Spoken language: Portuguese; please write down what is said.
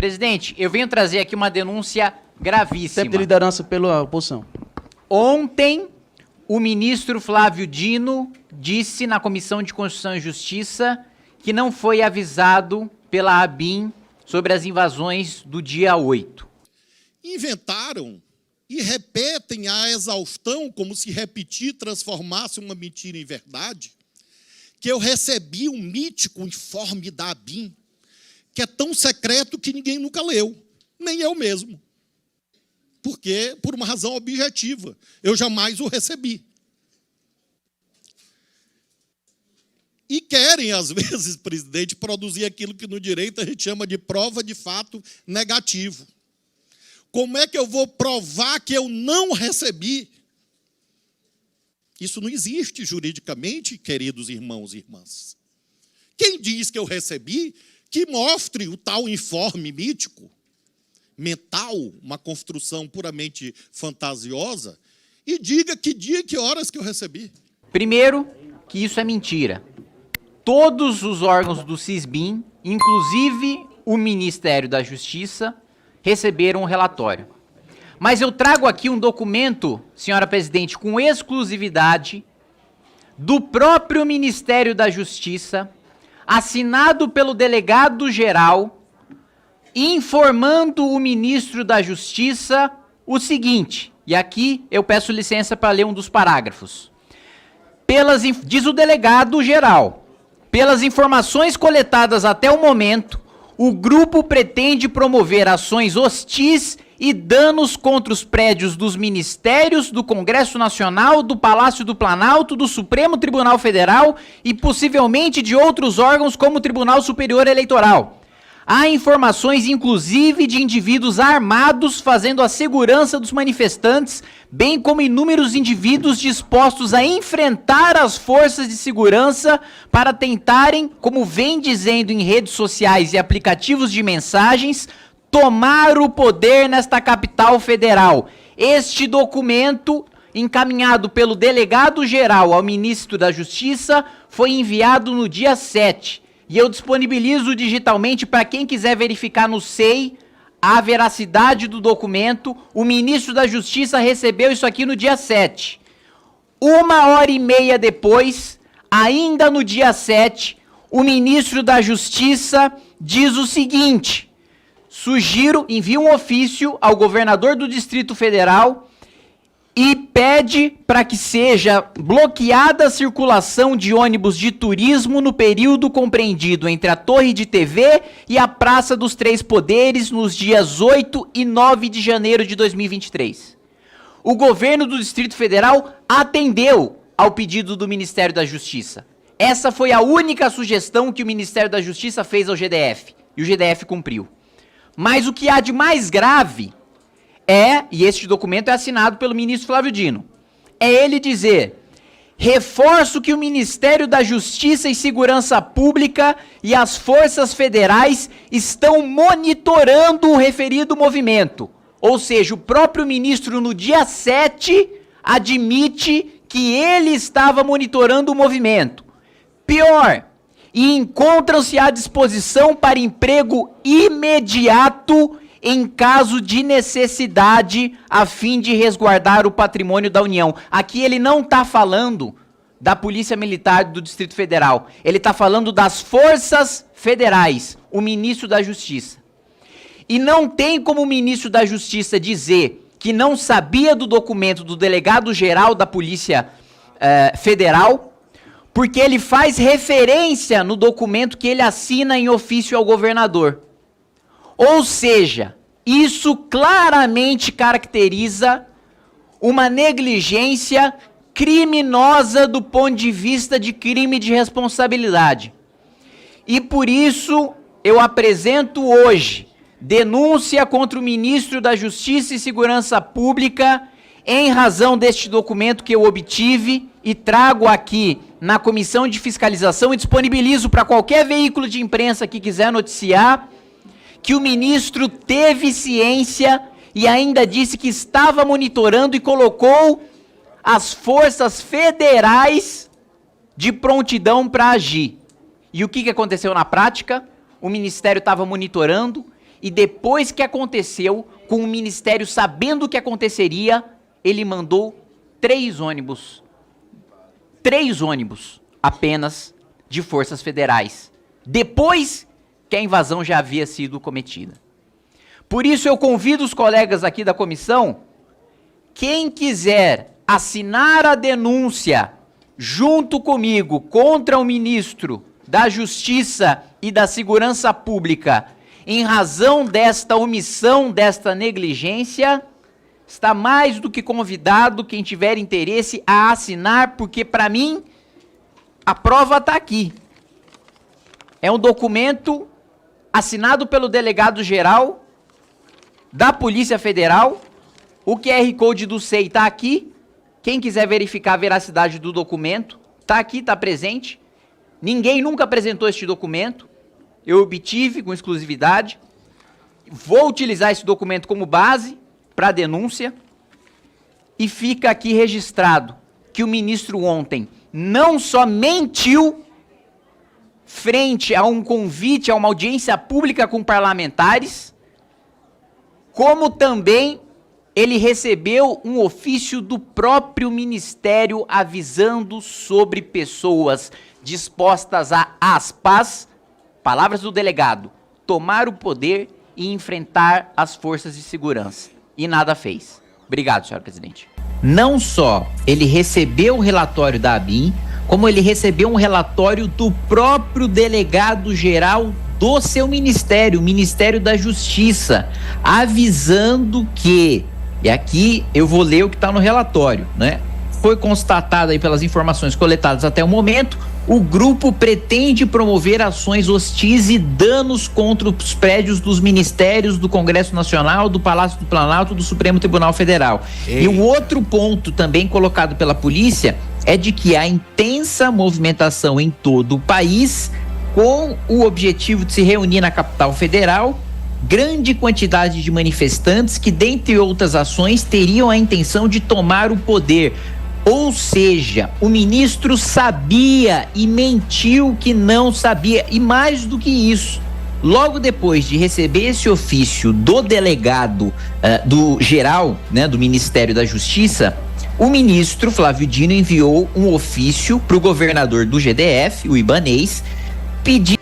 Presidente, eu venho trazer aqui uma denúncia gravíssima. Tempo de liderança pela oposição. Ontem, o ministro Flávio Dino disse na Comissão de Constituição e Justiça que não foi avisado pela ABIN sobre as invasões do dia 8. Inventaram e repetem a exaustão, como se repetir transformasse uma mentira em verdade, que eu recebi um mítico informe da ABIN, que é tão secreto que ninguém nunca leu, nem eu mesmo. Porque, por uma razão objetiva, eu jamais o recebi. E querem, às vezes, presidente, produzir aquilo que no direito a gente chama de prova de fato negativo. Como é que eu vou provar que eu não recebi? Isso não existe juridicamente, queridos irmãos e irmãs. Quem diz que eu recebi, que mostre o tal informe mítico, mental, uma construção puramente fantasiosa, e diga que dia e que horas que eu recebi. Primeiro, que isso é mentira. Todos os órgãos do CISBIM, inclusive o Ministério da Justiça, receberam um relatório. Mas eu trago aqui um documento, senhora presidente, com exclusividade do próprio Ministério da Justiça, assinado pelo delegado-geral, informando o ministro da Justiça o seguinte, e aqui eu peço licença para ler um dos parágrafos. Diz o delegado-geral, pelas informações coletadas até o momento, o grupo pretende promover ações hostis e danos contra os prédios dos ministérios, do Congresso Nacional, do Palácio do Planalto, do Supremo Tribunal Federal e possivelmente de outros órgãos como o Tribunal Superior Eleitoral. Há informações, inclusive, de indivíduos armados fazendo a segurança dos manifestantes, bem como inúmeros indivíduos dispostos a enfrentar as forças de segurança para tentarem, como vem dizendo em redes sociais e aplicativos de mensagens, tomar o poder nesta capital federal. Este documento, encaminhado pelo delegado-geral ao ministro da Justiça, foi enviado no dia 7. E eu disponibilizo digitalmente para quem quiser verificar no SEI a veracidade do documento. O ministro da Justiça recebeu isso aqui no dia 7. 1h30 depois, ainda no dia 7, o ministro da Justiça diz o seguinte: envia um ofício ao governador do Distrito Federal e pede para que seja bloqueada a circulação de ônibus de turismo no período compreendido entre a Torre de TV e a Praça dos Três Poderes nos dias 8 e 9 de janeiro de 2023. O governo do Distrito Federal atendeu ao pedido do Ministério da Justiça. Essa foi a única sugestão que o Ministério da Justiça fez ao GDF, e o GDF cumpriu. Mas o que há de mais grave e este documento é assinado pelo ministro Flávio Dino, é ele dizer: reforço que o Ministério da Justiça e Segurança Pública e as forças federais estão monitorando o referido movimento. Ou seja, o próprio ministro no dia 7 admite que ele estava monitorando o movimento. Pior, e encontram-se à disposição para emprego imediato em caso de necessidade, a fim de resguardar o patrimônio da União. Aqui ele não está falando da Polícia Militar do Distrito Federal. Ele está falando das forças federais, o ministro da Justiça. E não tem como o ministro da Justiça dizer que não sabia do documento do delegado-geral da Polícia Federal, porque ele faz referência no documento que ele assina em ofício ao governador. Ou seja, isso claramente caracteriza uma negligência criminosa do ponto de vista de crime de responsabilidade. E por isso eu apresento hoje denúncia contra o ministro da Justiça e Segurança Pública em razão deste documento que eu obtive e trago aqui na Comissão de Fiscalização e disponibilizo para qualquer veículo de imprensa que quiser noticiar que o ministro teve ciência e ainda disse que estava monitorando e colocou as forças federais de prontidão para agir. E o que aconteceu na prática? O ministério estava monitorando e depois que aconteceu, com o Ministério sabendo o que aconteceria, ele mandou 3 ônibus. 3 ônibus apenas de forças federais, depois que a invasão já havia sido cometida. Por isso eu convido os colegas aqui da comissão, quem quiser assinar a denúncia junto comigo contra o ministro da Justiça e da Segurança Pública, em razão desta omissão, desta negligência, está mais do que convidado quem tiver interesse a assinar, porque para mim a prova está aqui. É um documento assinado pelo delegado-geral da Polícia Federal, o QR Code do SEI está aqui, quem quiser verificar a veracidade do documento, está aqui, está presente. Ninguém nunca apresentou este documento, eu obtive com exclusividade, vou utilizar esse documento como base para a denúncia, e fica aqui registrado que o ministro ontem não só mentiu frente a um convite a uma audiência pública com parlamentares, como também ele recebeu um ofício do próprio ministério avisando sobre pessoas dispostas a, aspas, palavras do delegado, tomar o poder e enfrentar as forças de segurança. E nada fez. Obrigado, senhor presidente. Não só ele recebeu o relatório da ABIN, como ele recebeu um relatório do próprio delegado-geral do seu ministério, o Ministério da Justiça, avisando que, e aqui eu vou ler o que está no relatório, né? Foi constatado aí pelas informações coletadas até o momento, o grupo pretende promover ações hostis e danos contra os prédios dos ministérios, do Congresso Nacional, do Palácio do Planalto, do Supremo Tribunal Federal. E o outro ponto também colocado pela polícia é de que há intensa movimentação em todo o país com o objetivo de se reunir na capital federal grande quantidade de manifestantes que, dentre outras ações, teriam a intenção de tomar o poder. Ou seja, o ministro sabia e mentiu que não sabia. E mais do que isso, logo depois de receber esse ofício do delegado do geral, né, do Ministério da Justiça, o ministro Flávio Dino enviou um ofício para o governador do GDF, o Ibanez, pedindo